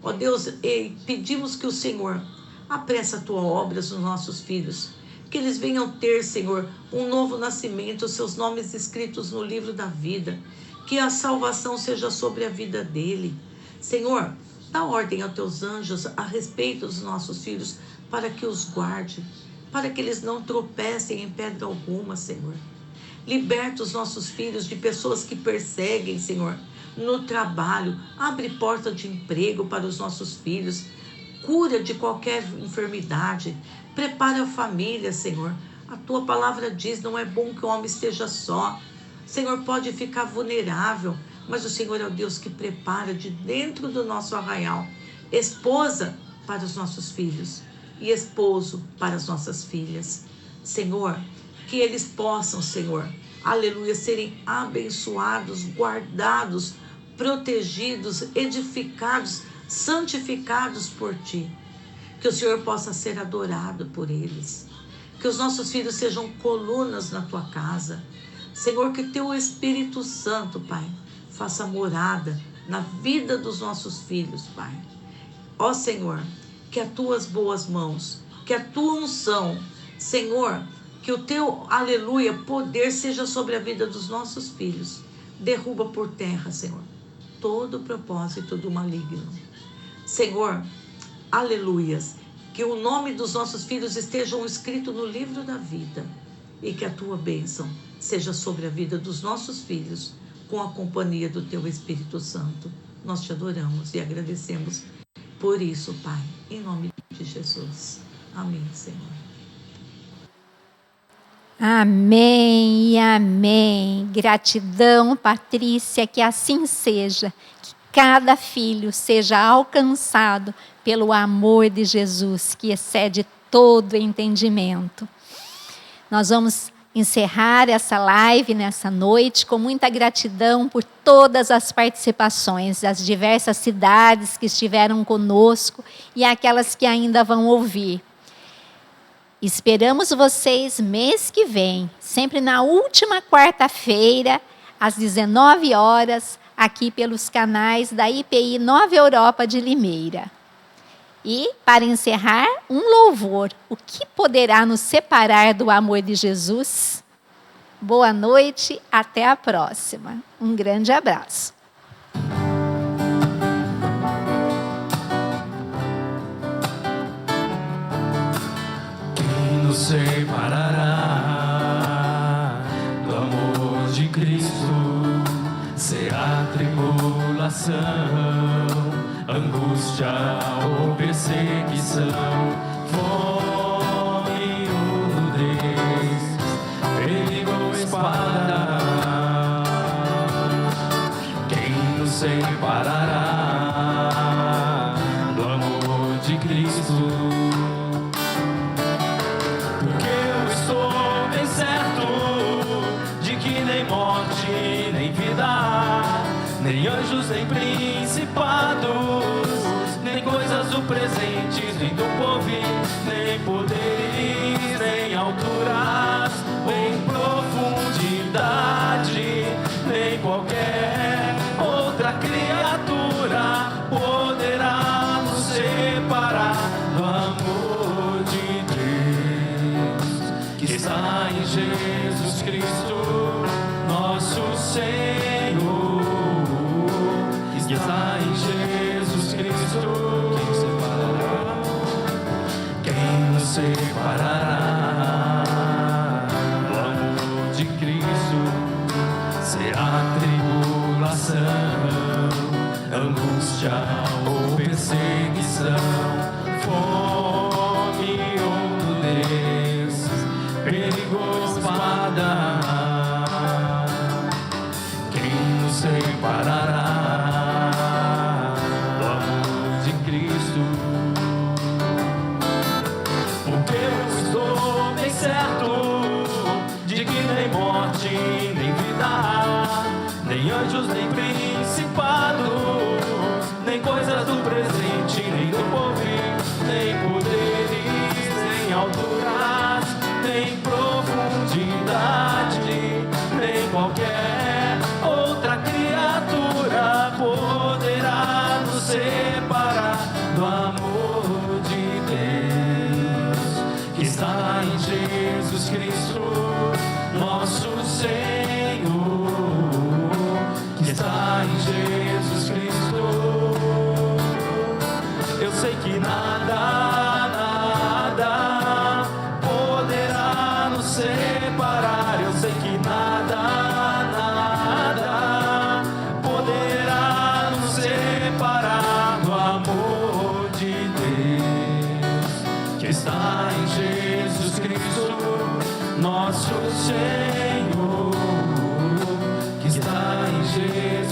Ó Deus, e pedimos que o Senhor apresse a Tua obra nos nossos filhos. Que eles venham ter, Senhor, um novo nascimento, os seus nomes escritos no livro da vida. Que a salvação seja sobre a vida dele. Senhor, dá ordem aos Teus anjos a respeito dos nossos filhos para que os guarde, para que eles não tropecem em pedra alguma, Senhor. Liberta os nossos filhos de pessoas que perseguem, Senhor, no trabalho. Abre porta de emprego para os nossos filhos. Cura de qualquer enfermidade. Prepara a família, Senhor. A Tua palavra diz, não é bom que o homem esteja só. Senhor, pode ficar vulnerável, mas o Senhor é o Deus que prepara de dentro do nosso arraial esposa para os nossos filhos e esposo para as nossas filhas. Senhor, que eles possam, Senhor, aleluia, serem abençoados, guardados, protegidos, edificados, santificados por Ti. Que o Senhor possa ser adorado por eles. Que os nossos filhos sejam colunas na Tua casa. Senhor, que Teu Espírito Santo, Pai, faça morada na vida dos nossos filhos, Pai. Ó Senhor, que as Tuas boas mãos, que a Tua unção, Senhor, que o Teu, aleluia, poder seja sobre a vida dos nossos filhos. Derruba por terra, Senhor, todo o propósito do maligno. Senhor, aleluias, que o nome dos nossos filhos estejam escrito no livro da vida e que a Tua bênção seja sobre a vida dos nossos filhos com a companhia do Teu Espírito Santo. Nós Te adoramos e agradecemos por isso, Pai, em nome de Jesus. Amém, Senhor. Amém e amém. Gratidão, Patrícia, que assim seja. Que cada filho seja alcançado pelo amor de Jesus, que excede todo entendimento. Nós vamos encerrar essa live nessa noite com muita gratidão por todas as participações das diversas cidades que estiveram conosco e aquelas que ainda vão ouvir. Esperamos vocês mês que vem, sempre na última quarta-feira, às 19 horas, aqui pelos canais da IPI Nova Europa de Limeira. E, para encerrar, um louvor. O que poderá nos separar do amor de Jesus? Boa noite, até a próxima. Um grande abraço. Quem nos separará do amor de Cristo? Será tribulação, angústia ou perseguição, fome ou nudez, perigo ou espada. Quem nos separará do amor de Cristo? Porque eu estou bem certo de que nem morte, nem vida, nem anjos, nem principados, nem coisas do presente, nem do porvir, nem poderes, nem alturas, nem profundidade, nem qualquer outra criatura poderá nos separar do amor de Deus que está em Jesus Cristo, nosso Senhor. separará do amor de Cristo? Será tribulação, angústia ou perseguição, fome ou nudez, perigo ou espada? Quem nos separará do amor de Cristo? Porque eu estou bem certo de que nem morte, nem vida, nem anjos, nem principados, nem coisas do presente, nem do porvir, nem poderes, nem alturas, nem profundidade, nem qualquer outra criatura poderá nos separar do amor de Deus que está em Jesus Cristo, nosso Senhor, que está em Jesus Cristo. Eu sei que nada poderá nos separar. Eu sei que nada poderá nos separar do amor de Deus que está em Jesus Cristo, nosso Senhor, que está em Jesus.